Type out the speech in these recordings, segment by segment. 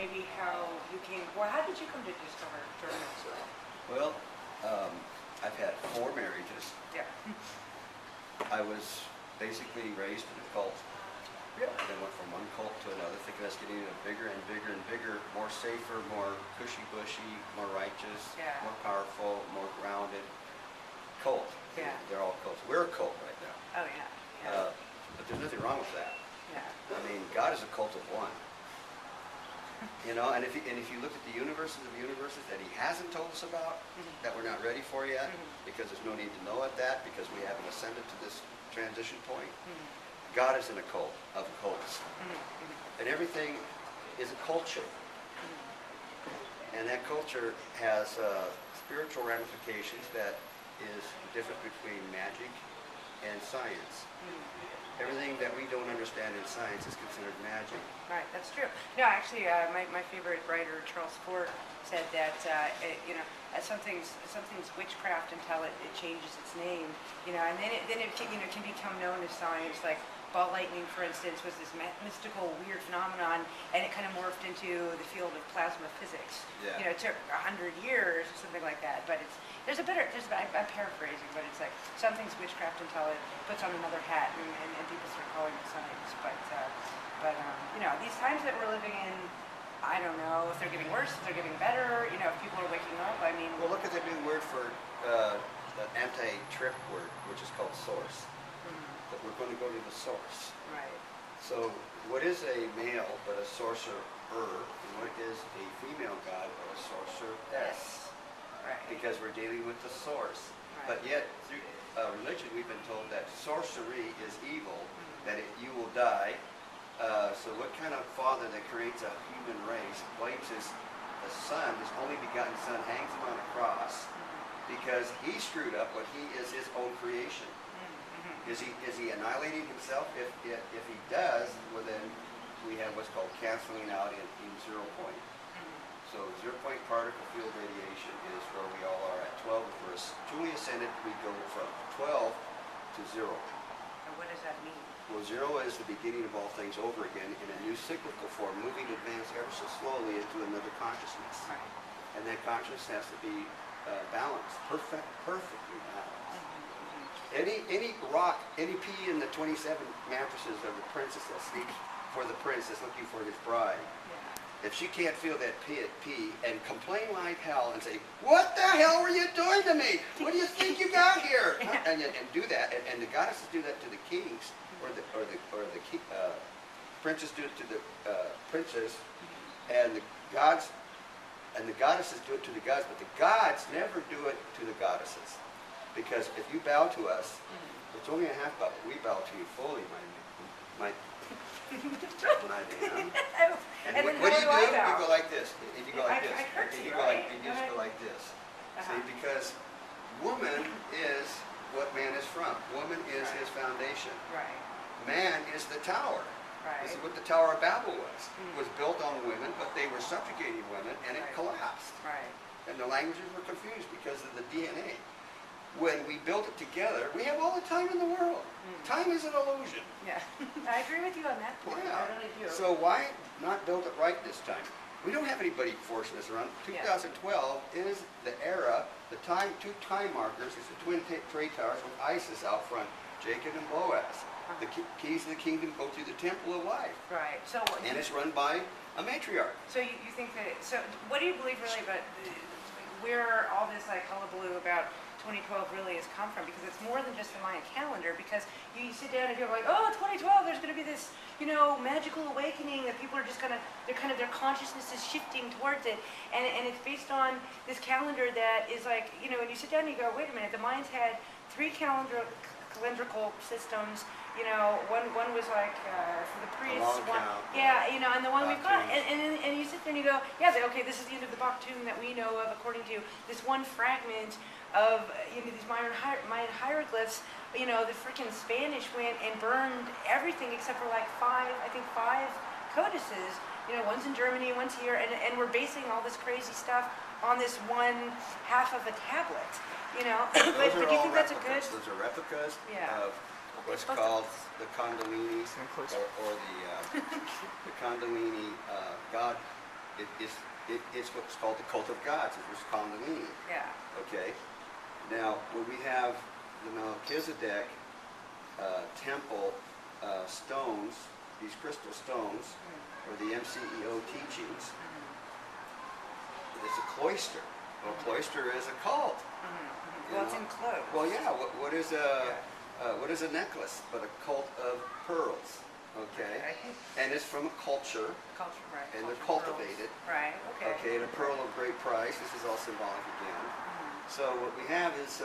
maybe how you came, well, how did you come to discover journalism? Well, I've had 4 marriages. Yeah. I was basically raised in a cult. Really? Then went from one cult to another, thinking I was getting a bigger and bigger and bigger, more safer, more cushy-bushy, more righteous, Yeah. more powerful, more grounded cult. Yeah. They're all cults. We're a cult right now. Oh, yeah. Yeah. But there's nothing wrong with that. Yeah. I mean, God is a cult of one. You know, and if you look at the universes of universes that He hasn't told us about, that we're not ready for yet, because there's no need to know at that, because we haven't ascended to this transition point. God is in a cult of cults, and everything is a culture, and that culture has spiritual ramifications that is different between magic and science. Everything that we don't understand in science is considered magic. Right, that's true. No, actually, my favorite writer, Charles Fort, said that something's witchcraft until it changes its name, and then it can, can become known as science. Like ball lightning, for instance, was this mystical, weird phenomenon, and it kind of morphed into the field of plasma physics. Yeah. It took 100 years or something like that, but I'm paraphrasing, but it's like something's witchcraft until it puts on another hat, and people start calling it science. But these times that we're living in, I don't know if they're getting worse, if they're getting better, if people are waking up. I mean, Well, look at the new word for the anti-trip word, which is called source. That we're going to go to the source. right, So, what is a male but a sorcerer, and what is a female god but a sorceress? right, Because we're dealing with the source. Right. But yet, through religion, we've been told that sorcery is evil, that you will die. So what kind of father that creates a human race, blames the son, his only begotten son, hangs him on a cross because he screwed up what he is his own creation? Is he annihilating himself? If he does, well then we have what's called canceling out in 0 point. So 0 point particle field radiation is where we all are at 12. If we're truly ascended, we go from 12 to 0. and what does that mean? Well, 0 is the beginning of all things over again in a new cyclical form, moving advance ever so slowly into another consciousness. Right. And that consciousness has to be balanced, perfectly balanced. Any rock, any pea in the 27 mattresses of the princess that sleeps for the prince that's looking for his bride, Yeah. if she can't feel that pea and complain like hell and say, "What the hell were you doing to me? What do you think you got here?" and do that, and the goddesses do that to the kings, or the princes do it to the princes, and the gods and the goddesses do it to the gods, but the gods never do it to the goddesses, because if you bow to us, it's only a half bow. We bow to you fully, my damn. And what do you do? You go like this. If you go like this. I curtsy, You go right? like, you just go like this. Uh-huh. See, because woman is what man is from. Woman is his foundation. Right, Man is the tower. right. This is what the Tower of Babel was. It was built on women, but they were subjugating women, and it Right. collapsed. Right. And the languages were confused because of the DNA. When we built it together, we have all the time in the world. Time is an illusion. Yeah. I agree with you on that point. Yeah. I really do. So why not build it right this time? We don't have anybody forcing us around. Yeah. 2012 is the era, the time, 2 time markers. It's the twin trade towers with Isis out front, Jacob and Boaz. The keys of the kingdom go through the temple of life, Right. So and it's run by a matriarch. So you think that, so what do you believe really about where all this like hullabaloo about 2012 really has come from? Because it's more than just the Mayan calendar, because you sit down and you're like, oh, 2012, there's going to be this, magical awakening that people are just going to, their consciousness is shifting towards it. And it's based on this calendar that is like, when you sit down and you go, wait a minute, the Mayans had 3 calendrical systems. One was like for the priests. long count, Yeah, and the one we've got, Baktun. and you sit there and you go, yeah, okay, this is the end of the Baktun that we know of, according to this one fragment of these Mayan hieroglyphs. The freaking Spanish went and burned everything except for like 5 codices. One's in Germany, one's here, and we're basing all this crazy stuff on this one half of a tablet. But do you think that's a good? Those are replicas Yeah. of what's called the Kundalini, or the Kundalini God it's what's called the cult of gods, it was Kundalini. Yeah. Okay. Now, when we have the Melchizedek temple stones, these crystal stones, or the MCEO teachings, it's a cloister. Well, a cloister is a cult. Well, it's enclosed. Well, yeah. What is a necklace but a cult of pearls? Okay. And it's from a culture. Culture, right. And they're Culture cultivated. pearls. Right. Okay. Okay, and a pearl of great price. This is all symbolic again. So what we have is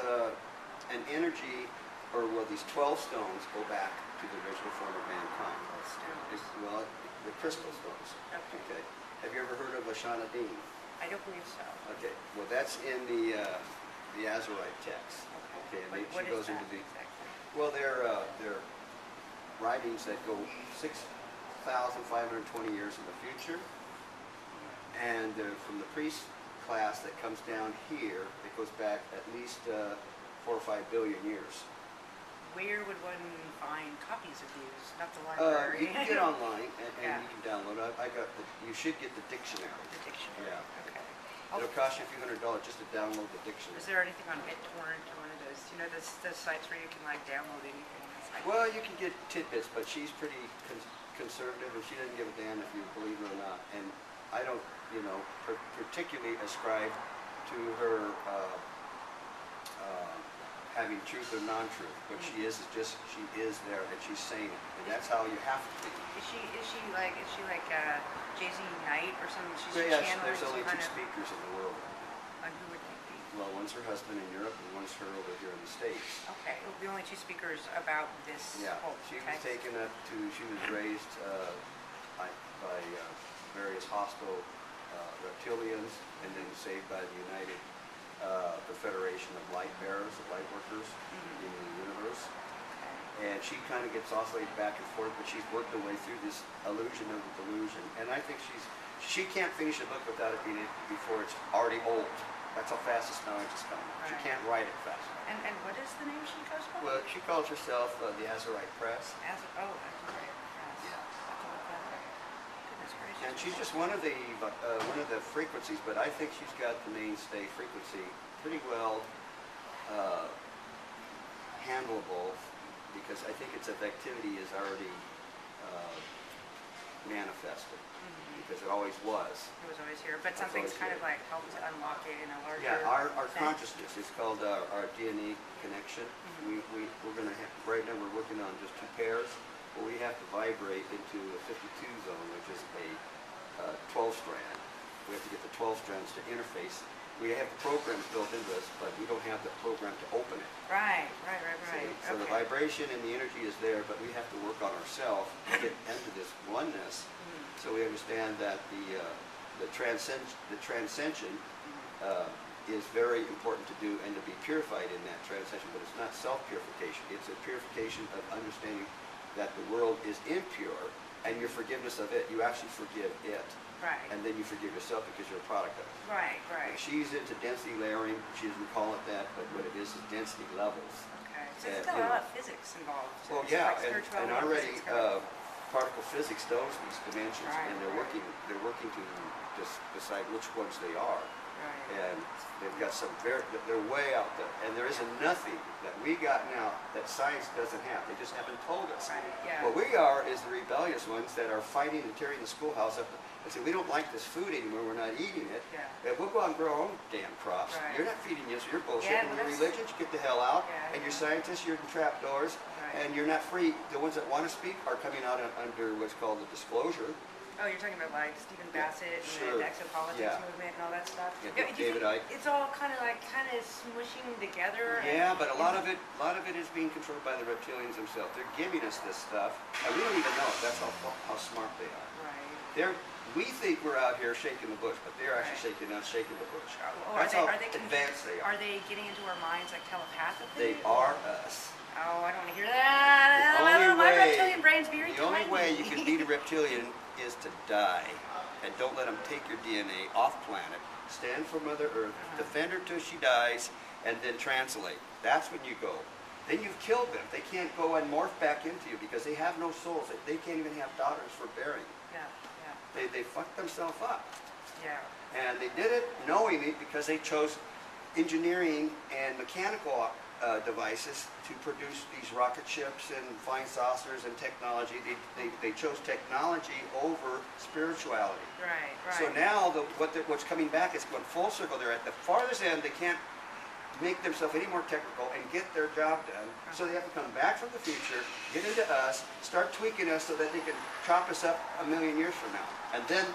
an energy, or well, these 12 stones go back to the original form of mankind. Those stones. Well, the crystal stones. Okay. Have you ever heard of Ashana Dean? I don't believe so. Okay. Well, that's in the Azurite text. Okay. And What she goes is that into the. exactly? Well, they're writings that go 6,520 years in the future, and from the priest class that comes down here, it goes back at least 4 or 5 billion years. Where would one find copies of these? Not the library. You can get online and Yeah. you can download it. I got you should get the dictionary. The dictionary. Yeah. Okay. It'll cost you a few $100 just to download the dictionary. Is there anything on BitTorrent or one of those? You know, those sites where you can like download anything. It's like, Well, you can get tidbits, but she's pretty conservative, and she doesn't give a damn if you believe her or not. And I don't, particularly ascribe to her having truth or non-truth. What she is just she is there, and she's saying it, and that's how you have to be. Is she like Jay-Z Knight or something? She's Yes, channeling there's some only kind two of. speakers in the world. On who would they be? Well, one's her husband in Europe, and one's her over here in the States. Okay, well, the only two speakers about this Yeah, whole she was text. taken up to, she was raised by various hostile reptilians, and then saved by the Federation of Light Bearers, of Light Workers in the universe. Okay. And she kind of gets oscillated back and forth, but she's worked her way through this illusion of the delusion. And I think she can't finish a book without it being before it's already old. That's how fast this knowledge is coming. She Right. can't write it fast. And what is the name she goes by? Well, she calls herself the Azurite Press. That's right. Yeah. Goodness gracious. And she's just one of the frequencies, but I think she's got the mainstay frequency pretty well handleable, because I think its effectivity is already manifested, because it always was. It was always here, but It's something's always kind here. of like helped to unlock it in a larger. Yeah, our sense. consciousness is called our DNA connection. We're going to have, right now we're working on just 2 pairs, but we have to vibrate into a 52 zone, which is a 12 strand. We have to get the 12 strands to interface. We have the programs built into us, but we don't have the program to open it. Right. So the Okay. vibration and the energy is there, but we have to work on ourselves to get into this oneness. So we understand that the transcension is very important to do, and to be purified in that transcension. But it's not self-purification; it's a purification of understanding that the world is impure, and your forgiveness of it, you actually forgive it, Right. and then you forgive yourself because you're a product of it. Right. She's into density layering. She doesn't call it that, but what it is density levels. Okay. So it's Yeah, got you a know. lot of physics involved. So Well, it's yeah, like and spirituality already physics kind of- particle physics knows these dimensions, Right, and they're right. working to just decide which ones they are, Right. and they've got some they're way out there, and there isn't nothing that we got now that science doesn't have. They just haven't told us. Right. Yeah. What we are is the rebellious ones that are fighting and tearing the schoolhouse up and say, we don't like this food anymore, we're not eating it. Yeah. And we'll go out and grow our own damn crops. Right. You're not feeding us your bullshit. Yeah, And well, your that's- religions, get the hell out. Yeah, And your yeah. scientists, you're in trapdoors. Right. And you're not free. The ones that want to speak are coming out under what's called the disclosure. Oh, you're talking about like Stephen Yeah, Bassett and sure. the exopolitics Yeah. movement and all that stuff. Yeah, do you David think Icke. It's all kind of smushing together. Yeah, but a lot of it is being controlled by the reptilians themselves. They're giving us this stuff, and we don't even know it. That's how smart they are. Right. We think we're out here shaking the bush, but they're actually shaking the bush. Oh, That's how are they advanced they are. Are they getting into our minds like telepathically? They are us. Oh, I don't want to hear that. The I don't know, only my way- reptilian brain's very The only tiny. way you can beat a reptilian is to die. And don't let them take your DNA off planet. Stand for Mother Earth, defend her till she dies, and then translate. That's when you go. Then you've killed them. They can't go and morph back into you because they have no souls. They can't even have daughters for bearing. Yeah. They fucked themselves up. Yeah. And they did it knowingly because they chose engineering and mechanical devices to produce these rocket ships and flying saucers and technology. They chose technology over spirituality. Right, right. So now what's coming back is going full circle. They're at the farthest end. They can't make themselves any more technical and get their job done. So they have to come back from the future, get into us, start tweaking us so that they can chop us up a million years from now. And then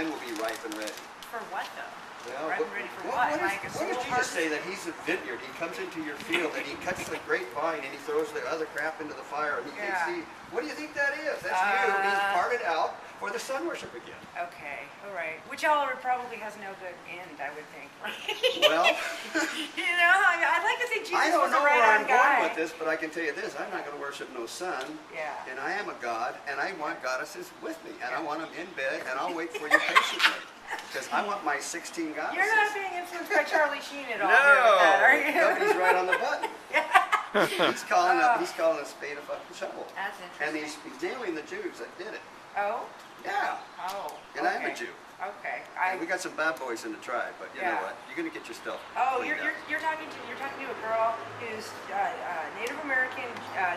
we'll be ripe and ready. For what though? Well, Ripe and ready for what? Like a what did soul Jesus harvest? say? That he's a vineyard. He comes into your field and he cuts the grapevine and he throws the other crap into the fire and he takes Yeah. seed. What do you think that is? That's you. He's parted out for the sun worship again. Okay, all right. Which all probably has no good end, I would think. Well, You know, I'd like to think Jesus I don't was know a where right-on I'm guy. going with this, but I can tell you this. I'm not going to worship no sun. Yeah. And I am a God, and I want goddesses with me. And I Yeah. want them in bed, and I'll wait for you patiently. Because I want my 16 goddesses. You're not being influenced by Charlie Sheen at all. No, here with that, are you? nobody's right on the button. He's calling a spade a fucking shovel. That's And interesting. he's nailing the Jews that did it. Oh? Yeah. Oh. And I'm a okay. Jew. Okay. And we got some bad boys in the tribe, but you know Yeah. what? You're gonna get your stuff. Oh, cleaned up. you're talking to a girl who's Native American,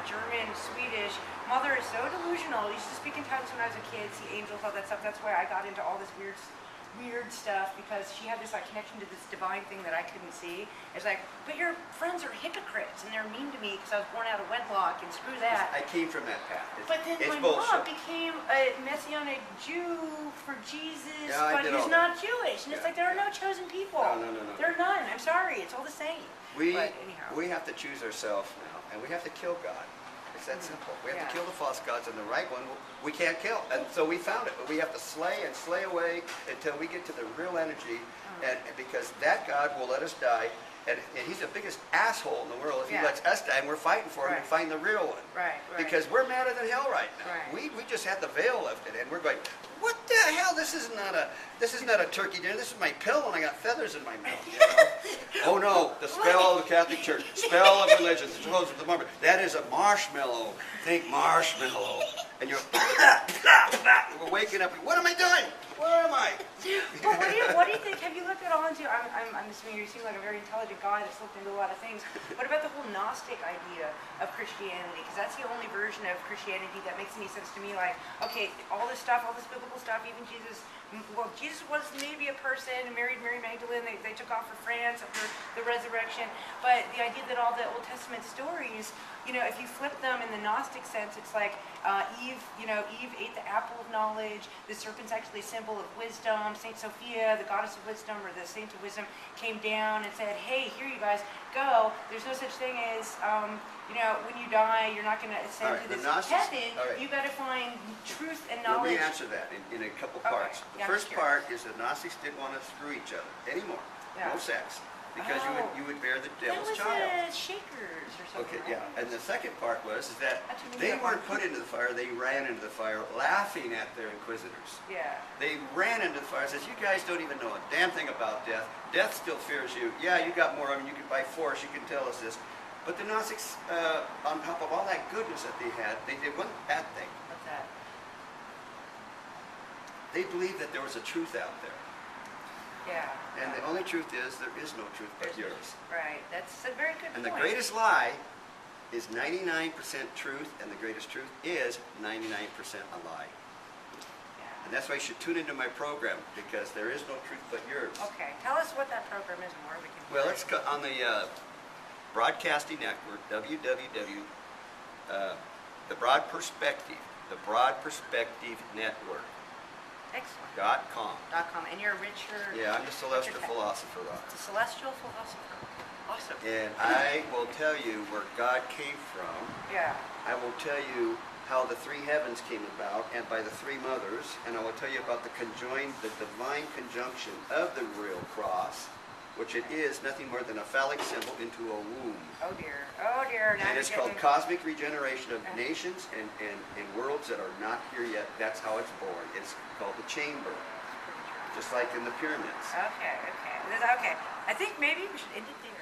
German, Swedish. Mother is so delusional. Used to speak in tongues when I was a kid, see angels, all that stuff. That's why I got into all this weird stuff, because she had this like connection to this divine thing that I couldn't see. It's like, but your friends are hypocrites and they're mean to me because I was born out of wedlock and screw that. I came from that path. But then It's my bullshit. mom became a Messianic Jew for Jesus, Yeah, I but did who's all not that. Jewish. And it's Yeah, like, there are yeah. no chosen people. No. There are none. I'm sorry. It's all the same. We But anyhow. have to choose ourselves now, and we have to kill God. It's that simple. We have to Yeah. kill the false gods, and the right one we can't kill. And so we found it, but we have to slay and slay away until we get to the real energy, and because that God will let us die. And he's the biggest asshole in the world if Yeah. he lets us die, and we're fighting for him Right. to find the real one. Right. Because we're madder than hell right now. Right. We just had the veil lifted, and we're going, what the hell? This is not a turkey dinner. This is my pillow, and I got feathers in my mouth. You know? Oh no, the spell of the Catholic Church, spell of religion, the spells of the Mormon. That is a marshmallow. Think marshmallow, and you're we're waking up. What am I doing? Where am I? Well, what do you think? Have you looked at all into? I'm assuming you seem like a very intelligent guy that's looked into a lot of things. What about the whole Gnostic idea of Christianity? Because that's the only version of Christianity that makes any sense to me. Like, okay, all this stuff, all this biblical stuff, even Jesus. Well, Jesus was maybe a person and married Mary Magdalene. They took off for France after the resurrection. But the idea that all the Old Testament stories, you know, if you flip them in the Gnostic sense, it's like Eve ate the apple of knowledge. The serpent's actually a symbol of wisdom. Saint Sophia, the goddess of wisdom, or the saint of wisdom, came down and said, "Hey, here you guys go. There's no such thing as when you die, you're not going to ascend All right, to the this Gnostics- heaven. all right. You got to find truth and Let knowledge." me answer that in a couple Okay. parts. The Yeah, I'm first curious. part is that Gnostics didn't want to screw each other anymore. Yeah. No sex. Because Oh. you would bear the That devil's was child. Shakers or something. Okay, yeah. right? And the second part was that That's what we they got weren't one. put into the fire, they ran into the fire laughing at their inquisitors. Yeah. They ran into the fire and says, you guys don't even know a damn thing about death. Death still fears you. Yeah, you got more of them. You can by force, you can tell us this. But the Gnostics, on top of all that goodness that they had, they did one bad thing. What's that? They believed that there was a truth out there. Yeah. And the only truth is there is no truth but There's- yours. Right. That's a very good And point. the greatest lie is 99% truth, and the greatest truth is 99% a lie. Yeah. And that's why you should tune into my program, because there is no truth but yours. Okay. Tell us what that program is and where we can. Well, it's on the Broadcasting Network, www. The Broad Perspective Network. Excellent. .com. .com. And you're Richard. Yeah, I'm the celestial Okay. philosopher. The celestial philosopher. Awesome. And I will tell you where God came from. Yeah. I will tell you how the three heavens came about, and by the three mothers, and I will tell you about the divine conjunction of the real cross, which it is nothing more than a phallic symbol into a womb. Oh dear. Oh dear. Now And you're it's called getting- cosmic regeneration of nations and worlds that are not here yet. That's how it's born. It's called the chamber, just like in the pyramids. Okay. Okay. Okay. I think maybe we should end it there.